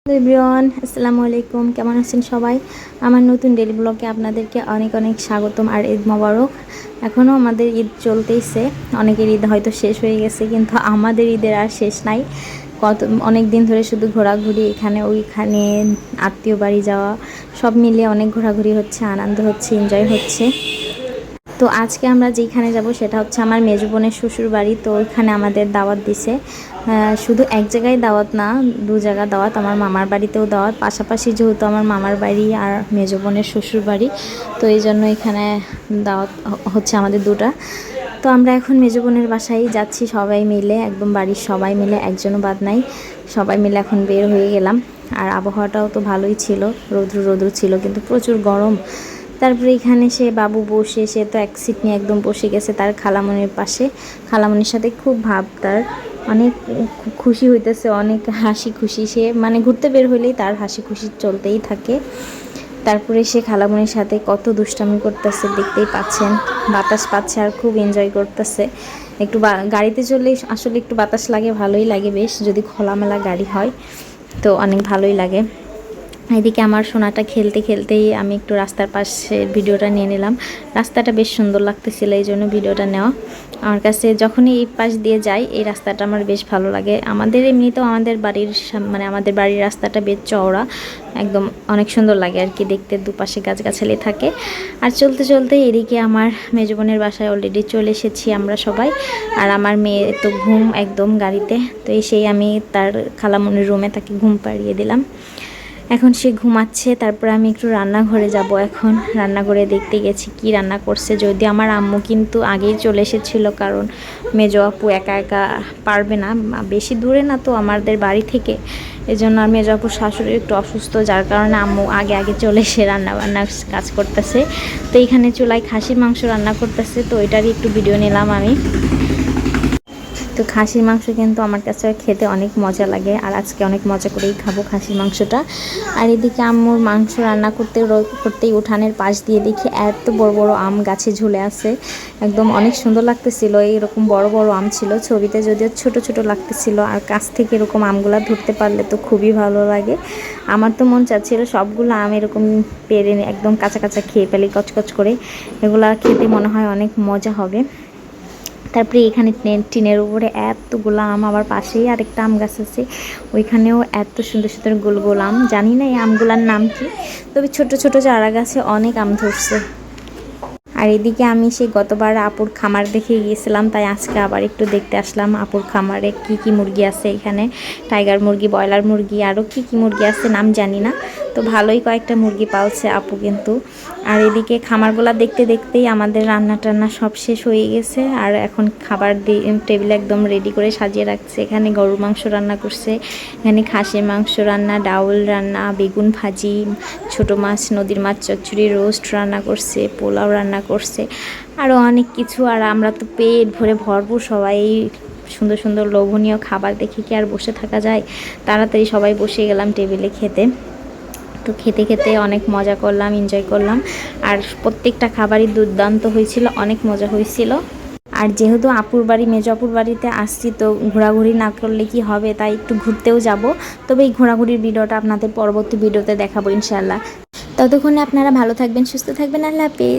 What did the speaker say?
Everyone, আসসালামু আলাইকুম। কেমন আছেন সবাই? আমার নতুন ডেইলি ব্লগে আপনাদেরকে অনেক অনেক স্বাগতম আর ঈদ মোবারক। এখনও আমাদের ঈদ চলতেইছে, অনেকের ঈদ হয়তো শেষ হয়ে গেছে, কিন্তু আমাদের ঈদের আর শেষ নাই। অনেক দিন ধরে শুধু ঘোরাঘুরি, এখানে ওইখানে আত্মীয় বাড়ি যাওয়া, সব মিলিয়ে অনেক ঘোরাঘুরি হচ্ছে, আনন্দ হচ্ছে, এনজয় হচ্ছে। তো আজকে আমরা যেখানে যাব সেটা হচ্ছে আমার মেজো বোনের শ্বশুর বাড়ি। তো ওইখানে আমাদের দাওয়াত দিছে, শুধু এক জায়গায় দাওয়াত না, দু জায়গা দাওয়াত। আমার মামার বাড়িতেও দাওয়াত, পাশাপাশি যেহেতু আমার মামার বাড়ি আর মেজো বোনের শ্বশুর বাড়ি, তো এই জন্য এখানে দাওয়াত হচ্ছে আমাদের দুটা। তো আমরা এখন মেজো বোনের বাসায় যাচ্ছি সবাই মিলে, একদম বাড়ির সবাই মিলে, একজনও বাদ নাই। সবাই মিলে এখন বের হয়ে গেলাম। আর আবহাওয়াটাও তো ভালোই ছিল, রৌদ্র রৌদ্র ছিল, কিন্তু প্রচুর গরম। তারপরে এখানে সে বাবু বসে, সে তো এক সিট নিয়ে একদম বসে গেছে তার খালামণির পাশে। খালামণির সাথে খুব ভাব, তার অনেক খুশি হইতেছে, অনেক হাসি খুশি। সে মানে ঘুরতে বের হইলেই তার হাসি খুশি চলতেই থাকে। তারপরে সে খালামণির সাথে কত দুষ্টামি করতেছে, দেখতেই পাচ্ছেন। বাতাস পাচ্ছে আর খুব এনজয় করতেছে। একটু গাড়িতে চললেই আসলে একটু বাতাস লাগে, ভালোই লাগে বেশ, যদি খোলামেলা গাড়ি হয় তো অনেক ভালোই লাগে। এদিকে আমার সোনাটা খেলতে খেলতেই আমি একটু রাস্তার পাশে ভিডিওটা নিয়ে নিলাম। রাস্তাটা বেশ সুন্দর লাগতেছিল, এই জন্য ভিডিওটা নেওয়া। আমার কাছে যখনই এই পাশ দিয়ে যাই, এই রাস্তাটা আমার বেশ ভালো লাগে। আমাদের এমনিতেও আমাদের বাড়ির মানে আমাদের বাড়ির রাস্তাটা বেশ চওড়া, একদম অনেক সুন্দর লাগে আর কি দেখতে, দুপাশে গাছগাছালি থাকে। আর চলতে চলতে এদিকে আমার মেজো বোনের বাসায় অলরেডি চলে এসেছি আমরা সবাই। আর আমার মেয়ে তো ঘুম একদম গাড়িতে, তো এসেই আমি তার খালামণির রুমে তাকে ঘুম পাড়িয়ে দিলাম। এখন সে ঘুমাচ্ছে। তারপর আমি একটু রান্নাঘরে যাব। এখন রান্নাঘরে দেখতে গেছি কি রান্না করছে। যদি আমার আম্মু কিন্তু আগেই চলে এসেছিল, কারণ মেজো আপু একা একা পারবে না, বেশি দূরে না তো আমাদের বাড়ি থেকে। এই জন্য আর মেজো আপুর শাশুড়ি একটু অসুস্থ, যার কারণে আম্মু আগে আগে চলে এসে রান্নাবান্নার কাজ করতেছে। তো এইখানে চুলায় খাসির মাংস রান্না করতেছে, তো এটারই একটু ভিডিও নিলাম আমি। তো খাসির মাংস কিন্তু আমার কাছে খেতে অনেক মজা লাগে, আর আজকে অনেক মজা করেই খাবো খাসির মাংসটা। আর এদিকে আম্মুর মাংস রান্না করতেই উঠানের পাশ দিয়ে দেখি এত বড় বড় আম গাছে ঝুলে আছে, একদম অনেক সুন্দর লাগতেছিল। এইরকম বড় বড় আম ছিল, ছবিতে যদিও ছোট ছোট লাগতেছিল, আর কাছ থেকে এরকম আমগুলা ধরতে পারলে তো খুবই ভালো লাগে। আমার তো মন চাচ্ছিল সবগুলো আম এরকম পেরে একদম কাঁচা কাঁচা খেয়ে ফেলি কচকচ করে, এগুলা খেতে মনে হয় অনেক মজা হবে। তারপরে এখানে টিনের উপরে এতগুলো আম, আবার পাশেই আরেকটা আম গাছ আছে, ওইখানেও এত সুন্দর সুন্দর গোল গোল আম। জানি না এই আমগুলার নাম কি, তবে ছোট ছোট চারা গাছে অনেক আম ধরছে। আর এদিকে আমি সেই গতবার আপুর খামার দেখে গিয়েছিলাম, তাই আজকে আবার একটু দেখতে আসলাম আপুর খামারে কি কি মুরগি আছে। এখানে টাইগার মুরগি, ব্রয়লার মুরগি, আরও কি কি মুরগি আছে নাম জানি না, তো ভালোই কয়েকটা মুরগি পালছে আপু কিন্তু। আর এদিকে খামারগুলো দেখতে দেখতেই আমাদের রান্না টান্না সব শেষ হয়ে গেছে। আর এখন খাবার টেবিলে একদম রেডি করে সাজিয়ে রাখছে। এখানে গরুর মাংস রান্না করছে, এখানে খাসির মাংস রান্না, ডাউল রান্না, বেগুন ভাজি, ছোট মাছ, নদীর মাছ চচ্চড়ি, রোস্ট রান্না করছে, পোলাও রান্না করছে, আরও অনেক কিছু। আর আমরা তো পেট ভরে ভরপুর সবাই। সুন্দর সুন্দর লোভনীয় খাবার দেখে কি আর বসে থাকা যায়, তাড়াতাড়ি সবাই বসে গেলাম টেবিলে খেতে। তো খেতে খেতে অনেক মজা করলাম, এনজয় করলাম। আর প্রত্যেকটা খাবারই দুর্দান্ত হয়েছিল, অনেক মজা হয়েছিল। আর যেহেতু আপুর বাড়ি, মেজো আপুর বাড়িতে আসছি, তো ঘোরাঘুরি না করলে কি হবে, তাই একটু ঘুরতেও যাব। তবে এই ঘোরাঘুরির ভিডিওটা আপনাদের পরবর্তী ভিডিওতে দেখাবো ইনশাআল্লাহ। ততক্ষণে আপনারা ভালো থাকবেন, সুস্থ থাকবেন। আল্লাহ হাফেজ।